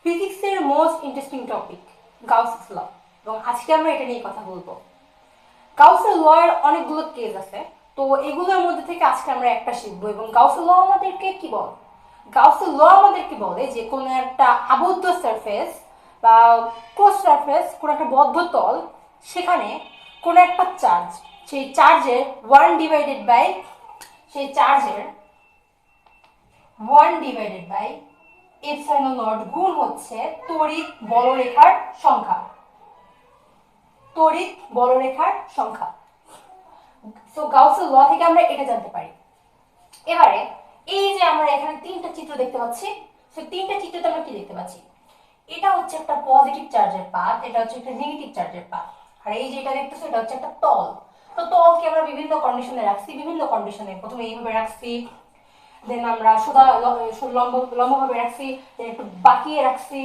ফিজিক্সের most interesting topic Gauss's ল, এবং আজকে আমরা এটা নিয়ে কথা বলবো। গাউসের ল এর অনেকগুলো কেস আছে, তো এগুলোর মধ্যে থেকে আজকে আমরা একটা শিখবো। এবং গাউসের ল আমাদেরকে কি বলে? গাউসের ল আমাদেরকে বলে যে কোনো একটা আবদ্ধ সারফেস বা ক্লোজ সারফেস, কোনো একটা বদ্ধ তল, সেখানে কোনো একটা চার্জ, সেই চার্জের one divided by epsilon naught গুণ হচ্ছে তড়িৎ বলরেখার সংখ্যা। তড়িৎ বলরেখার সংখ্যা। সো গাউসের ল থেকে আমরা এটা জানতে পারি। এবারে এই যে আমরা এখানে তিনটা চিত্র দেখতে পাচ্ছি, সেই তিনটা চিত্রতে আমরা কি দেখতে পাচ্ছি? এটা হচ্ছে একটা পজিটিভ চার্জের পাথ, এটা হচ্ছে একটা নেগেটিভ চার্জের পাথ, আর এই যেটা দেখতেছো এটা হচ্ছে একটা তল। তো তলকে আমরা বিভিন্ন কন্ডিশনে রাখছি, বিভিন্ন কন্ডিশনে। প্রথমে এইভাবে রাখছি, দেন আমরা সোজা লম্বভাবে রাখছি, দেন একটু বাঁকিয়ে রাখছি।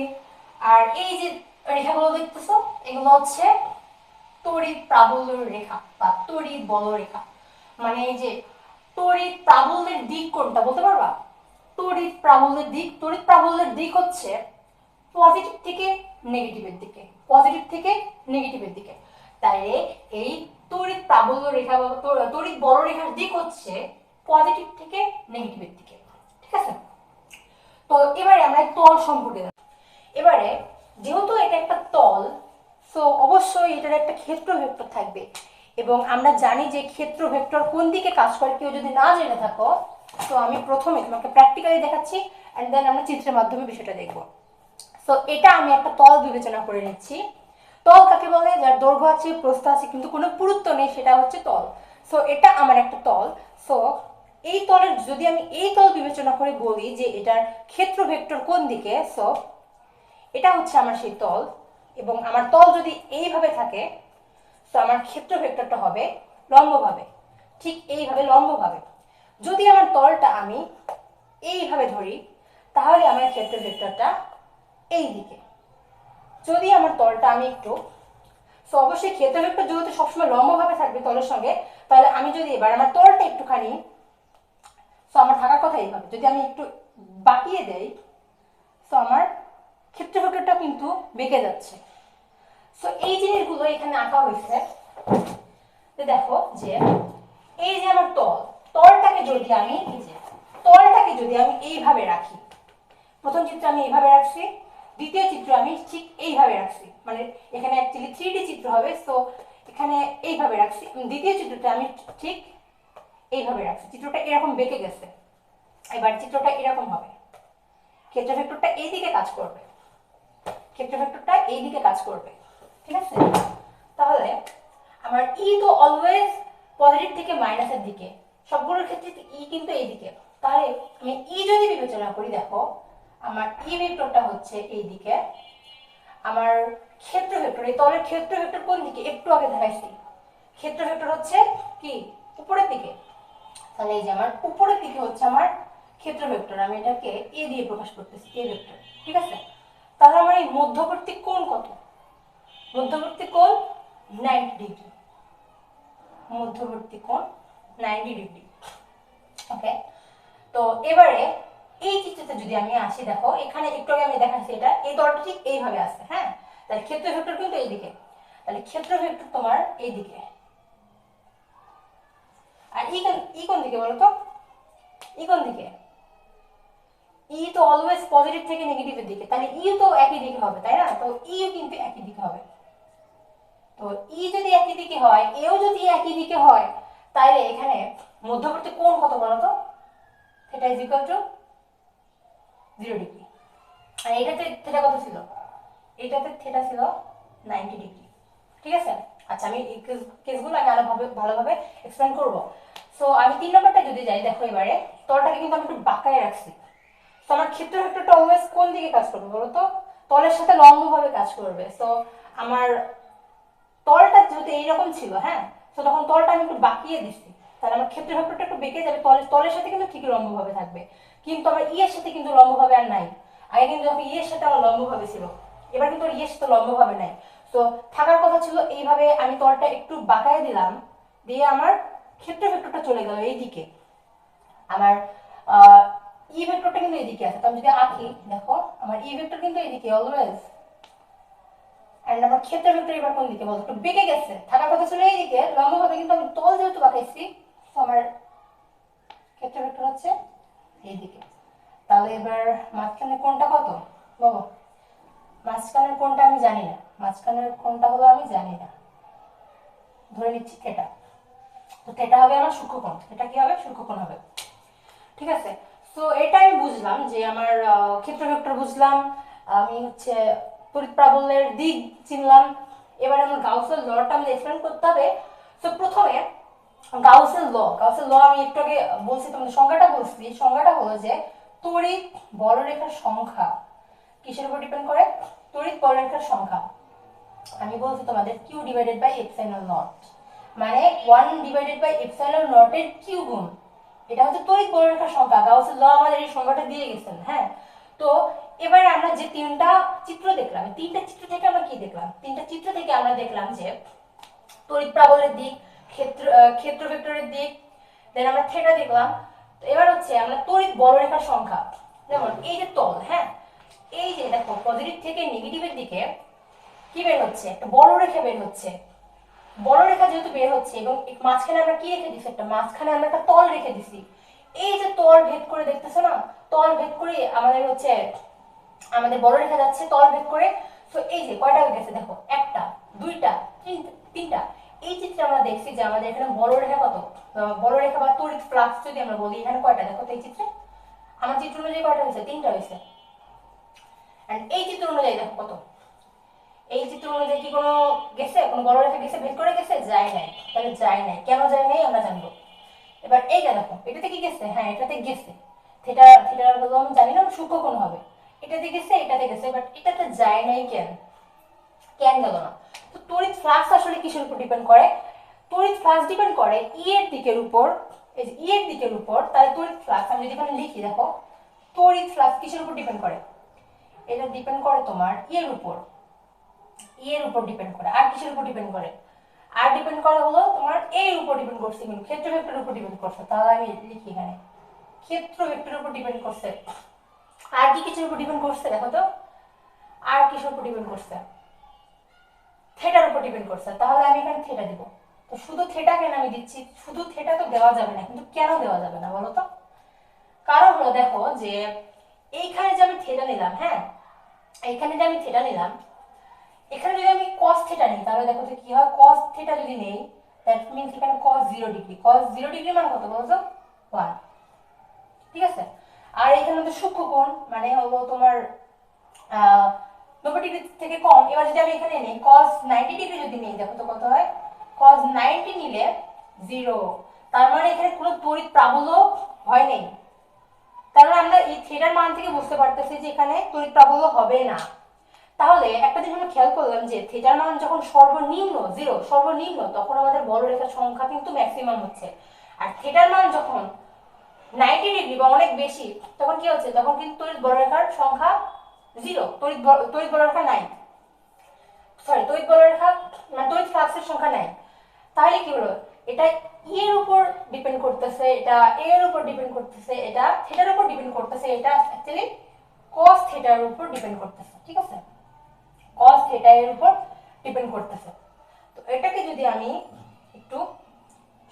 আর এই যে রেখাগুলো দেখতেছো, এগুলো হচ্ছে তড়িৎ প্রাবল্য রেখা বা তড়িৎ বলরেখা। মানে এই যে তড়িৎ প্রাবল্যের দিক কোনটা বলতে পারবা? তড়িৎ প্রাবল্যের দিক হচ্ছে পজিটিভ থেকে নেগেটিভের দিকে, পজিটিভ থেকে নেগেটিভের দিকে। তাইলে এই তড়িৎ প্রাবল্য রেখা বা তড়িৎ বলরেখার দিক হচ্ছে পজিটিভ থেকে নেগেটিভের দিকে, ঠিক আছে? তো এবারে আমরা তল সম্পর্কে। এবারে যেহেতু এটা একটা তল, সো অবশ্যই এটার একটা ক্ষেত্র ভেক্টর থাকবে, এবং আমরা জানি যে ক্ষেত্র ভেক্টর কোন দিকে কাজ করে। কেউ যদি না জেনে থাকো, তো আমি প্রথমে তোমাকে প্র্যাকটিক্যালি দেখাচ্ছি, এন্ড দেন আমরা চিত্রের মাধ্যমে বিষয়টা দেখব। সো এটা আমি একটা তল বিবেচনা করে নিচ্ছি। তল কাকে বলে? যার দৈর্ঘ্য আছে, প্রস্থ আছে, কিন্তু কোনো পুরুত্ব নেই, সেটা হচ্ছে তল। সো এটা আমার একটা তল। সো এই তলের যদি আমি এই তল বিবেচনা করে বলি যে এটার ক্ষেত্র ভেক্টর কোন দিকে, সো এটা হচ্ছে আমার সেই তল। এবং আমার তল যদি এইভাবে থাকে, তো আমার ক্ষেত্র ভেক্টরটা হবে লম্বভাবে, ঠিক এইভাবে লম্বভাবে। যদি আমার তলটা আমি এইভাবে ধরি, তাহলে আমার ক্ষেত্র ভেক্টরটা এই দিকে। যদি আমার তলটা আমি একটু, তো অবশ্যই ক্ষেত্র ভেক্টর যেহেতু সবসময় লম্বভাবে থাকবে তলের সঙ্গে, তাহলে আমি যদি এবার আমার তলটা একটুখানি, তো আমার থাকার কথা এইভাবে, যদি আমি একটু বাঁকিয়ে দেই, তো আমার ক্ষেত্র ভেক্টরটা কিন্তু বেঁকে যাচ্ছে। সো এই জিনিসগুলো এখানে আঁকা হয়েছে। দেখো যে এই যে আমার তলটাকে যদি আমি এইভাবে রাখি, প্রথম চিত্র আমি এইভাবে রাখছি, দ্বিতীয় চিত্র আমি ঠিক এইভাবে রাখছি, মানে এখানে অ্যাকচুয়ালি 3D চিত্র হবে, সো এখানে এইভাবে রাখছি। দ্বিতীয় চিত্রটা আমি ঠিক এইভাবে রাখছি, চিত্রটা এরকম বেঁকে গেছে। এবার চিত্রটা এরকম হবে, ক্ষেত্র ভেক্টরটা এইদিকে কাজ করবে, ঠিক আছে? তাহলে আমার ই তো অলওয়েজ পজিটিভ থেকে মাইনাসের দিকে, সবগুলোর ক্ষেত্রে ই কিন্তু এইদিকে। তাহলে আমি ই যদি বিবেচনা করি, দেখো আমার ই ভেক্টরটা হচ্ছে এইদিকে। আমার ক্ষেত্র ভেক্টর, এই তলের ক্ষেত্র ভেক্টর কোন দিকে? একটু আগে দেখাইছি, ক্ষেত্র ভেক্টর হচ্ছে কি উপরের দিকে। তাহলে এই যে আমার উপরের দিকে হচ্ছে আমার ক্ষেত্র ভেক্টর, আমি এটাকে এ দিয়ে প্রকাশ করতেছি, এ ভেক্টর, ঠিক আছে? তাহলে আমার এই মধ্যবর্তী কোণ কত? মধ্যবর্তী কোণ 90 ডিগ্রি, মধ্যবর্তী কোণ 90 ডিগ্রি। ওকে, তো এবারে এই চিত্রতে যদি আমি আসি, দেখো এখানে একটু আগে আমি দেখাচ্ছি, এটা এই তলটা ঠিক এইভাবে আসছে, হ্যাঁ? তাহলে ক্ষেত্র ভেক্টর কিন্তু এইদিকে, তাহলে ক্ষেত্র ভেক্টর তোমার এইদিকে। আর ই কোন দিকে বলো তো? ই কোন দিকে? ই তো অলওয়েজ পজিটিভ থেকে নেগেটিভের দিকে, তাহলে ই তো একই দিকে হবে, তাই না? তো ইও কিন্তু একই দিকে হবে। তো ই যদি একই দিকে হয়, এও যদি একই দিকে হয়, তাহলে এখানে মধ্যবর্তী কোণ কত বলো তো? Theta is equal to 0 degree. আর এটাতে থিটা কত ছিল? এটাতে থিটা ছিল 90 ডিগ্রি, ঠিক আছে? আচ্ছা, আমি এই কেসগুলো আমি আরো ভালোভাবে এক্সপ্লেন করব। সো আমি 3 নম্বরটা যদি যাই, দেখো এবারে তলটাকে কিন্তু আমি একটু বাঁকায় রাখছি। তো আমার ক্ষেত্র ভেক্টরটা অলওয়েজ কোন দিকে কাজ করবে বলো তো? তলের সাথে লম্বভাবে কাজ করবে। সো আমার তলটা যেহেতু এইরকম ছিল, হ্যাঁ, তো তখন তলটা আমি একটু বাঁকিয়ে দিচ্ছি, তাহলে আমার ক্ষেত্র ভেক্টরটা একটু বেঁকে যাবে, তলের সাথে কিন্তু ঠিকই লম্বভাবে থাকবে। কিন্তু আমার ই এর সাথে কিন্তু লম্বভাবে আর নাই। আগে কিন্তু যখন ই এর সাথে আমার লম্বভাবে ছিল, এবার কিন্তু ই এর সাথে লম্বভাবে নাই। তো থাকার কথা ছিল এইভাবে, আমি তলটা একটু বাঁকায় দিলাম, দিয়ে আমার ক্ষেত্র ভেক্টরটা চলে গেল এইদিকে। আমার ই ভেক্টরটা কিন্তু এদিকে আছে, তো আমি যদি আঁকি দেখো আমার ই ভেক্টর কিন্তু এদিকে অলওয়েজ। এন্ড আমার ক্ষেত্র ভেক্টর এবার কোন দিকে বলতো, একটু বেঁকে গেছে, থাকার কথা ছিল এইদিকে লম্বভাবে, কিন্তু আমি তল যেহেতু বাঁকাইছি, তো আমার ক্ষেত্র ভেক্টর হচ্ছে এইদিকে। তাহলে এবার মাঝখানে কোনটা কত বলো? মাঝখানের কোনটা আমি জানি না, মাঝখানের কোনটা হলো আমি জানি না, ধরে নিচ্ছি থেটা। তো থেটা হবে আমার সূক্ষ্মকোণ, এটা কি হবে? সূক্ষ্মকোণ হবে। ঠিক আছে, সো এটা আমি বুঝলাম যে আমার ক্ষেত্র ভেক্টর বুঝলাম, আমি হচ্ছে তড়িৎ প্রাবল্যের দিক চিনলাম। এবার আমার গাউসের লটা আমাদের এক্সপ্লেন করতে হবে। সো প্রথমে গাউসের ল আমি একটু আগে বলছি, তোমাদের সংজ্ঞাটা বলছি। সংজ্ঞাটা হলো যে তড়িৎ বলরেখার সংখ্যা কিসের উপর ডিপেন্ড করে? তড়িৎ বলরেখার সংখ্যা। আমি বলছি তোমাদের q divided by epsilon naught, মানে 1 ডিভাইডেড বাই এপসাইলন নট এর q গুণ। এটা হচ্ছে তড়িৎ বলরেখার সংখ্যা। গাউসের ল আমাদের এই সংখ্যাটা দিয়ে গেছেন। হ্যাঁ, তো এবারে আমরা যে তিনটা চিত্র দেখলাম, তিনটা চিত্র থেকে আমরা কি দেখলাম? তিনটা চিত্র থেকে আমরা দেখলাম যে তড়িৎ প্রাবল্যের দিক, ক্ষেত্র ভেক্টরের দিক, দেন আমরা থেটা দেখলাম। তো এবার হচ্ছে আমরা তড়িৎ বলরেখার সংখ্যা। যেমন এই যে তল, হ্যাঁ, এই যে দেখো পজিটিভ থেকে নেগেটিভের দিকে কি বের হচ্ছে? একটা বড় রেখা বের হচ্ছে। বড় রেখা যেহেতু বের হচ্ছে এবং মাঝখানে আমরা কি রেখে দিছি? একটা মাঝখানে আমরা একটা তল রেখে দিছি। এই যে তল ভেদ করে দেখতেছো না, তল ভেদ করে আমাদের হচ্ছে আমাদের বড় রেখা যাচ্ছে তল ভেদ করে। তো এই যে কয়টা হয়ে গেছে দেখো, একটা, দুইটা, তিনটা। এই চিত্রে আমরা দেখছি যে আমাদের এখানে বড় রেখা কত, বড় রেখা বা তড়িৎ ফ্লাক্স যদি আমরা বলি, এখানে কয়টা দেখো তো? এই চিত্রে আমার চিত্র অনুযায়ী কয়টা হয়েছে? তিনটা হয়েছে। এন্ড এই চিত্র অনুযায়ী দেখো কত? এই চিত্র অনুযায়ী কি কোনো গেছে, কোনো বড় রেখা গেছে, ভেদ করে গেছে? যায় নাই। তাহলে যায় নাই, কেন যায় নাই আমরা জানবো। এবার এইটা দেখো, এটাতে কি গেছে? হ্যাঁ, এটাতে গেছে। থিটা থিটা হলো আমি জানি না, সূক্ষ্মকোণ হবে। এটাতে গেছে, এটাতে গেছে, বাট এটাতে যায় নাই কেন? কেন গেল না? তো তড়িৎ ফ্লাক্স আসলে কিসের উপর ডিপেন্ড করে? তড়িৎ ফ্লাক্স ডিপেন্ড করে ই এর দিকের উপর। এই যে ই এর দিকের উপর, তাই তড়িৎ ফ্লাক্স আমি যদি এখানে লিখি দেখো, তড়িৎ ফ্লাক্স কিসের উপর ডিপেন্ড করে? এটা ডিপেন্ড করে তোমার ই এর উপর। ই এর উপর ডিপেন্ড করে। আর কিসের উপর ডিপেন্ড করে? আর ডিপেন্ড করে হলো তোমার এর উপর ডিপেন্ড করছে, কিন্তু ক্ষেত্র ভেক্টরের উপর ডিপেন্ড করছে। তাহলে আমি লিখি এখানে ক্ষেত্র ভেক্টরের উপর ডিপেন্ড করছে। আর কি কিছুর উপর ডিপেন্ড করছে দেখো তো? আর কিসের উপর ডিপেন্ড করছে? থেটার উপর ডিপেন্ড করছে। তাহলে আমি এখানে থেটা দিব। তো শুধু থেটা কেন আমি দিচ্ছি? শুধু থেটা তো দেওয়া যাবে না, কিন্তু কেন দেওয়া যাবে না বলো তো? কারণ হলো দেখো যে এইখানে যে আমি থেটা নিলাম, হ্যাঁ, এইখানে যে আমি থেটা নিলাম, এখানে যদি আমি cos থিটা নিই, তাহলে দেখো তো কি হয়? cos থিটা যদি নেই, দ্যাট মিন্স এখানে cos 0 ডিগ্রি। cos 0 ডিগ্রি মানে কত বলো তো? 1। ঠিক আছে, আর এখানে তো সূক্ষ্মকোণ মানে হলো তোমার 90 ডিগ্রি থেকে কম। এবার যদি আমি এখানে নেই cos 90 ডিগ্রি যদি নেই, দেখো তো কত হয়? cos 90 নিলে 0। তার মানে এখানে কোনো তড়িৎ প্রাবল্য হয় নেই। তার মানে আমরা এই থিটার মান থেকে বুঝতে পারতেছি যে এখানে তড়িৎ প্রাবল্য হবে না। তাহলে একটা জিনিস আমরা খেয়াল করলাম যে থিটার মান যখন সর্বনিম্ন 0, সর্বনিম্ন, তখন আমাদের বলরেখার সংখ্যা কিন্তু ম্যাক্সিমাম হচ্ছে। আর থিটার মান যখন 90 ডিগ্রি বা অনেক বেশি, তখন কি হচ্ছে? তখন কিন্তু তড়িৎ বলরেখার সংখ্যা 0, তড়িৎ বলরেখা নাই। সরি, তড়িৎ বলরেখা মানে তড়িৎ ফ্লাক্সের সংখ্যা নাই। তাহলে কি হলো? এটা ই এর উপর ডিপেন্ড করতেছে, এটা এ এর উপর ডিপেন্ড করতেছে, এটা থিটার উপর ডিপেন্ড করতেছে, এটা অ্যাকচুয়ালি cos থিটার উপর ডিপেন্ড করতেছে। ঠিক আছে, cos থিটা এর উপর ডিপেন্ড করতেছে। তো এটাকে যদি আমি একটু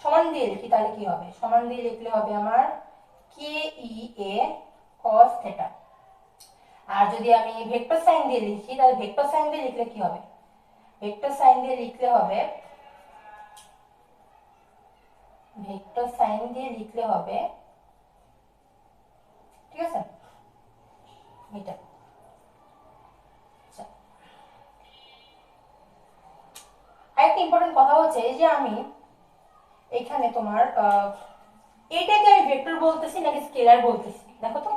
সমান দিয়ে লিখি, তাহলে কি হবে? সমান দিয়ে লিখলে হবে আমার কে ই এ cos থিটা। আর যদি আমি ভেক্টর সাইন দিয়ে লিখি, তাহলে ভেক্টর সাইন দিয়ে লিখলে কি হবে? ভেক্টর সাইন দিয়ে লিখলে হবে, ভেক্টর সাইন দিয়ে লিখলে হবে, ঠিক আছে, এটা। আচ্ছা, আরেকটা ইম্পর্টেন্ট কথা হচ্ছে যে আমি এখানে তোমার এটাকে আমি ভেক্টর বলতেছি নাকি স্কেলার বলতেছি দেখো তো?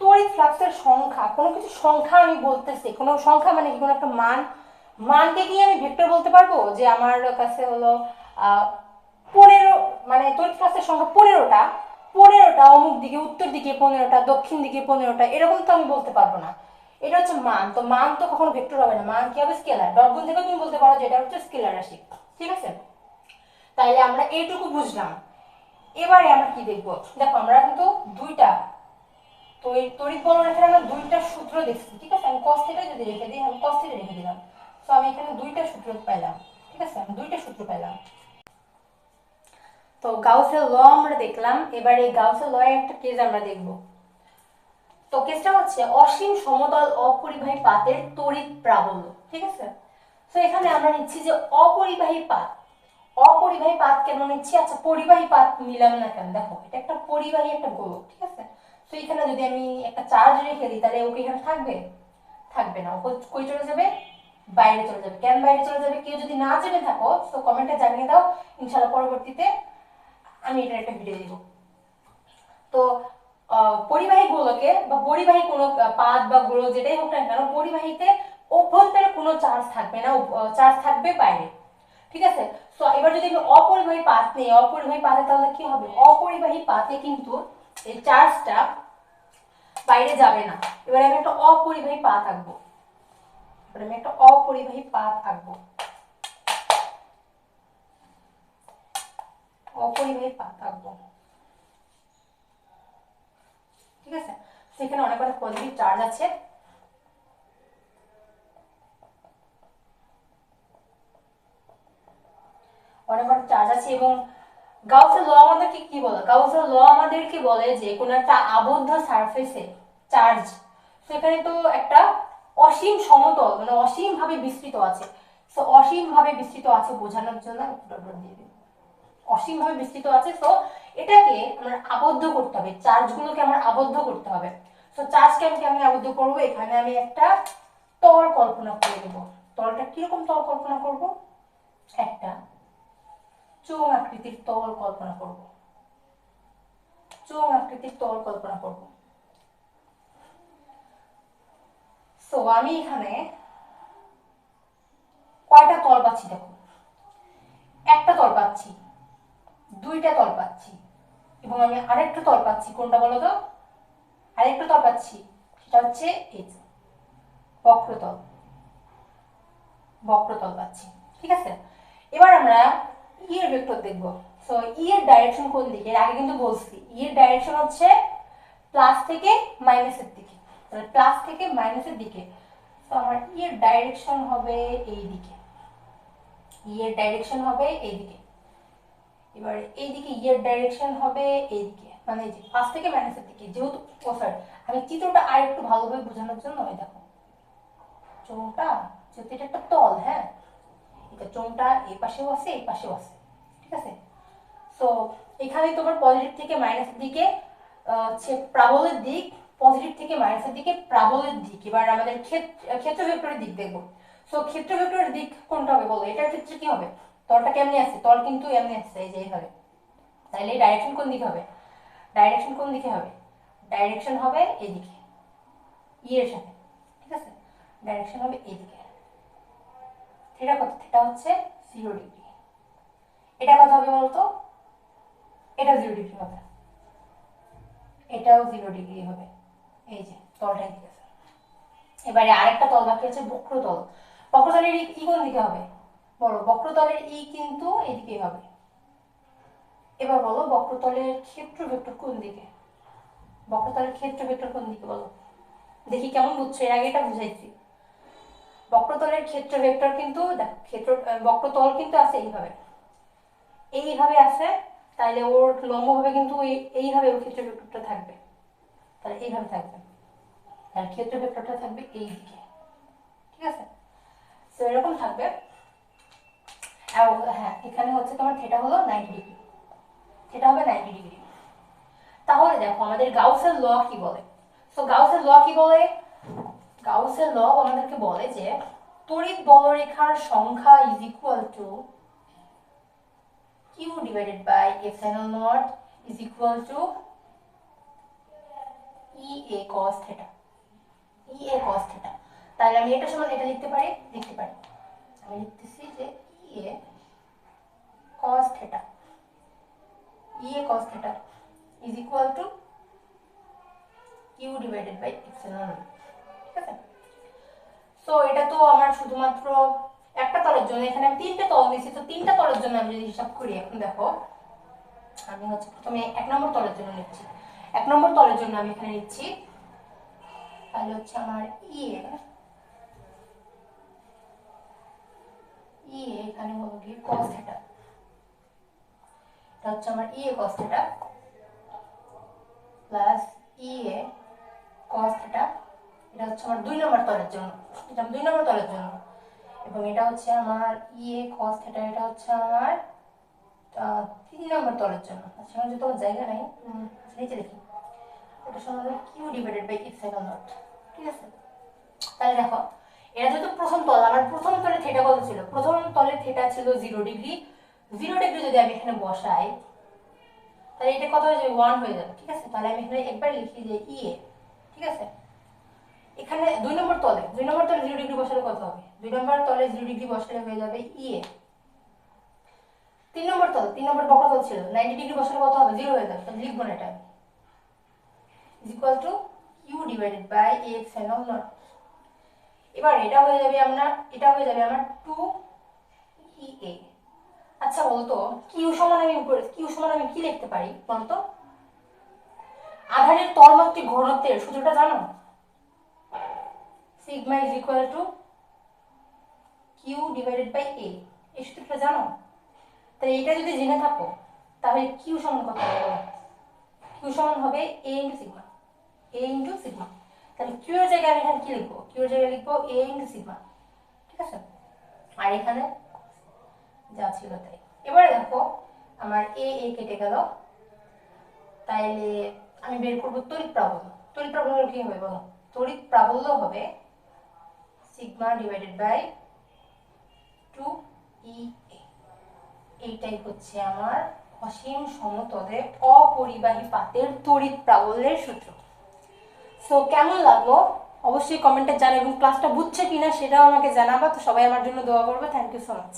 তড়িৎ ফ্লাক্সের সংখ্যা, কোনো কিছু সংখ্যা আমি বলতেছি, কোনো সংখ্যা মানে কি? কোনো একটা মান, মানকে কি আমি ভেক্টর বলতে পারবো? যে আমার কাছে হলো 15, মানে তড়িৎ ফ্লাক্সের সংখ্যা 15টা, 15টা অমুক দিকে, উত্তর দিকে 15টা, দক্ষিণ দিকে 15টা, এরকম তো আমি বলতে পারবো না। এটা হচ্ছে মান। তো মান তো কখনো ভেক্টর হবে না, মান কি হবে? স্কেলার। ডটগুণ থেকে তুমি বলতে পারো যে এটা হচ্ছে স্কেলার রাশি। ঠিক আছে, তাইলে আমরা এইটুকু বুঝলাম। এবারে আমরা কি দেখবো? দেখো আমরা কিন্তু দুইটা তো এই তড়িৎ বলরেখার আমরা দুইটা সূত্র দেখছি, ঠিক আছে? আমি cos θ যদি রেখে দিই, আমি cos θ রেখে দিলাম। তো আমি এখানে দুইটা সূত্র পেলাম, ঠিক আছে? আমি দুইটা সূত্র পেলাম। তো গাউসের ল আমরা দেখলাম, এবার এই গাউসের ল এর একটা কেস আমরা দেখব। তো কেসটা হচ্ছে অসীম সমতল অপরিবাহী পাতের তড়িৎ প্রাবল্য, ঠিক আছে? তো এখানে আমরা নিচ্ছি যে অপরিবাহী পাত। অপরিবাহী পাত কেন নিচ্ছি? আচ্ছা, পরিবাহী পাত নিলাম না কেন? দেখো এটা একটা পরিবাহী একটা গোলক, ঠিক আছে? তো এখানে যদি আমি একটা চার্জ রেখে দিই, তাহলে ওকে এখানে থাকবে? থাকবে না। ও কই চলে যাবে? বাইরে চলে যাবে। কেন বাইরে চলে যাবে? কেউ যদি না জেনে থাকো তো কমেন্টে জানিয়ে দাও, ইনশাআল্লাহ পরবর্তীতে আমি এটা একটা ভিডিও দিব। তো পরিবাহী গোলকে বা পরিবাহী কোনো পাত বা গোলক যেটাই হোক না কেন, পরিবাহীতে অভ্যন্তরে কোনো চার্জ থাকবে না, চার্জ থাকবে বাইরে, ঠিক আছে? তো এবার যদি আমি অপরিবাহী পাত নেই, অপরিবাহী পাতে তাহলে কি হবে? অপরিবাহী পাতে কিন্তু এই চার্জটা বাইরে যাবে না। এবার আমি একটা অপরিবাহী পাত আঁকবো, এবার আমি একটা অপরিবাহী পাত আঁকবো, অপরিবাহী পাত আঁকবো, ঠিক আছে? সেখানে অনেক অনেক পজিটিভ চার্জ আছে। অনেক অনেক চার্জ আছে এবং গাউসের ল আমাদেরকে কি বলে? গাউসের ল আমাদেরকে বলে যে কোনো একটা আবদ্ধ সারফেসে চার্জ, সেখানে তো একটা অসীম সমতল মানে অসীম ভাবে বিস্তৃত আছে। তো অসীম ভাবে বিস্তৃত আছে বোঝানোর জন্য দিয়ে দিই, অসীম ভাবে বিস্তৃত আছে। তো এটাকে আমরা আবদ্ধ করতে হবে, চার্জগুলোকে আমরা আবদ্ধ করতে হবে। তো চার্জকে আমি কেমন আবদ্ধ করব? এখানে আমি একটা তল কল্পনা করে দেব। তলটা কিরকম তল কল্পনা করব? একটা চোঙ আকৃতির তল কল্পনা করব, চোঙ আকৃতির তল কল্পনা করব। সো আমি এখানে কয়টা তল পাচ্ছি? দেখো, একটা তল পাচ্ছি, দুইটা তল পাচ্ছি, এবং আমি আরেকটা তল পাচ্ছি। কোনটা বলো তো? আরেকটা তল পাচ্ছি, সেটা হচ্ছে এই বক্রতল, বক্রতল পাচ্ছি, ঠিক আছে? এবার আমরা ই এর ভেক্টর দেখব। সো ই এর ডাইরেকশন কোন দিকে? এর আগে কিন্তু বলছি ই এর ডাইরেকশন হচ্ছে প্লাস থেকে মাইনাসের দিকে, তাহলে প্লাস থেকে মাইনাসের দিকে। তো আমার ই এর ডাইরেকশন হবে এই দিকে, ই এর ডাইরেকশন হবে এইদিকে। এবার এইদিকে ই এর ডাইরেকশন হবে এইদিকে, মানে এই যে প্লাস থেকে মাইনাসের দিকে। যেহেতু সরি, আমি চিত্রটা আর একটু ভালোভাবে বোঝানোর জন্য এই দেখো চোঙটা, যেহেতু এটা একটা তল, হ্যাঁ, এটা চোঙটা এই পাশেও আছে এই পাশেও আছে, ঠিক আছে? সো এখানে তোমার পজিটিভ থেকে মাইনাসের দিকে হচ্ছে প্রাবল্যের দিক, পজিটিভ থেকে মাইনাসের দিকে প্রাবল্যের দিক। এবার আমাদের ক্ষেত্র ভেক্টরের দিক দেখবো। সো ক্ষেত্র ভেক্টরের দিক কোনটা হবে বলো? এটার ক্ষেত্রে কি হবে? তলটা কেমনে আছে? তল কিন্তু এমনি আছে, এই যে এইভাবে। তাহলে ডাইরেকশন কোন দিকে হবে? ডাইরেকশন কোন দিকে হবে? ডাইরেকশন হবে এদিকে, ই এর সাথে, ঠিক আছে? ডাইরেকশন হবে এদিকে। থিটা কত? থিটা হচ্ছে 0 ডিগ্রি। এটা কত হবে বলতো? এটা 0 ডিগ্রি হবে, এটাও 0 ডিগ্রি হবে। এই যে তলটা এদিকে আছে। এবারে আরেকটা তল বাকি আছে, বক্রতল। বক্রতলের ই কোন দিকে হবে বলো? বক্রতলের ই কিন্তু এদিকে হবে। এবার বলো বক্রতলের ক্ষেত্র ভেক্টর কোন দিকে? বক্রতলের ক্ষেত্র ভেক্টর কোন দিকে বলো দেখি, কেমন বুঝছো? এর আগে এটা বুঝাইছি। বক্রতলের ক্ষেত্র ভেক্টর কিন্তু দেখো, ক্ষেত্র বক্রতল কিন্তু আছে এইভাবে, এইভাবে আছে। তাহলে ওর লম্বভাবে কিন্তু এইভাবে ওর ক্ষেত্র ভেক্টরটা থাকবে, তাহলে এইভাবে থাকবে। তাহলে ক্ষেত্র ভেক্টরটা থাকবে এই দিকে, ঠিক আছে? তো এরকম থাকবে। হ্যাঁ, এখানে হচ্ছে তোমার থিটা হলো 90 ডিগ্রি, থিটা হবে 90 ডিগ্রি। তাহলে দেখো আমাদের গাউসের ল কি বলে? সো গাউসের ল কি বলে? গাউসের ল আমাদেরকে বলে যে তড়িৎ বলরেখার সংখ্যা is equal to q divided by epsilon naught is equal to E A cos theta, E A cos theta. তাহলে আমি এটা সমান এটা লিখতে পারি, আমি লিখতেছি যে E A cos theta, E A cos theta is equal to q divided by epsilon naught, ঠিক আছে? সো এটা তো আমার শুধুমাত্র একটা তলের জন্য, এখানে আমি তিনটা তল নিয়েছি। তো তিনটা তলের জন্য আমি যদি হিসাব করি, এখন দেখো আমি হচ্ছে প্রথমে এক নম্বর তলের জন্য নিচ্ছি। এক নম্বর তলের জন্য আমি এখানে নিচ্ছি তাহলে হচ্ছে আমার এখানে হলো কি cos থিটা, এটা হচ্ছে আমার cos theta plus cos theta, এটা হচ্ছে আমার 2 নম্বর তলের জন্য, এটা 2 নম্বর তলের জন্য, এবং এটা হচ্ছে আমার cos থিটা, এটা হচ্ছে আমার 3 নম্বর তলের জন্য। আচ্ছা আমার যেহেতু জায়গা নাই, নিচে লিখি, এটা সমান Q divided by epsilon naught. ঠিক আছে, তাহলে দেখো এটা যেহেতু প্রথম তল, আমার প্রথম তলে থিটা কত ছিল, প্রথম তলে থিটা ছিল 0 ডিগ্রি, 0 ডিগ্রি যদি আমি এখানে বসাই তাহলে এটা কত হয়ে যাবে, 1 হয়ে যাবে। ঠিক আছে, তাহলে আমি এখানে একবার লিখি যে ঠিক আছে, এখানে 2 নম্বর তলে 0 ডিগ্রি বসালে কত হবে, 2 নম্বর তলে 0 ডিগ্রি বসালে হয়ে যাবে 3 নম্বর তল, 3 নম্বর বক্রতল ছিল 90 ডিগ্রি বসালে কত হবে, 0 হয়ে যাবে, তাহলে লিখবো না এটা, is equal to Q divided by a epsilon naught. এবার এটা হয়ে যাবে আমার 2 আচ্ছা বলতো কিউ সমান আমি কি লিখতে পারি বলতো, আধানের তলমাত্রিক ঘনত্বের সূত্রটা জানো, sigma is equal to Q divided by A, এই সূত্রটা জানো? তাহলে এটা যদি জেনে থাকো তাহলে কিউ সমান কত হবে, কিউ সমান হবে এ ইন্টু সিগমা, তাহলে কিউ এর জায়গায় আমি এখানে কি লিখবো, কিউ এর জায়গায় লিখবো এ ইন্টু সিগমা। ঠিক আছে, আর এখানে যা ছিল তাই। এবারে দেখো আমার কেটে গেল, তাইলে আমি বের করবো তড়িৎ প্রাবল্য। তড়িৎ প্রাবল্য কি হবে বলো, তড়িৎ প্রাবল্য হবে সিগমা ডিভাইডেড বাই 2 এইটাই হচ্ছে আমার অসীম সমতলে অপরিবাহী পাতের তড়িৎ প্রাবল্যের সূত্র। সো কেমন লাগলো অবশ্যই কমেন্টে জানাবে, এবং ক্লাসটা বুঝছে কিনা সেটাও আমাকে জানাবা। তো সবাই আমার জন্য দোয়া করবে। Thank you so much.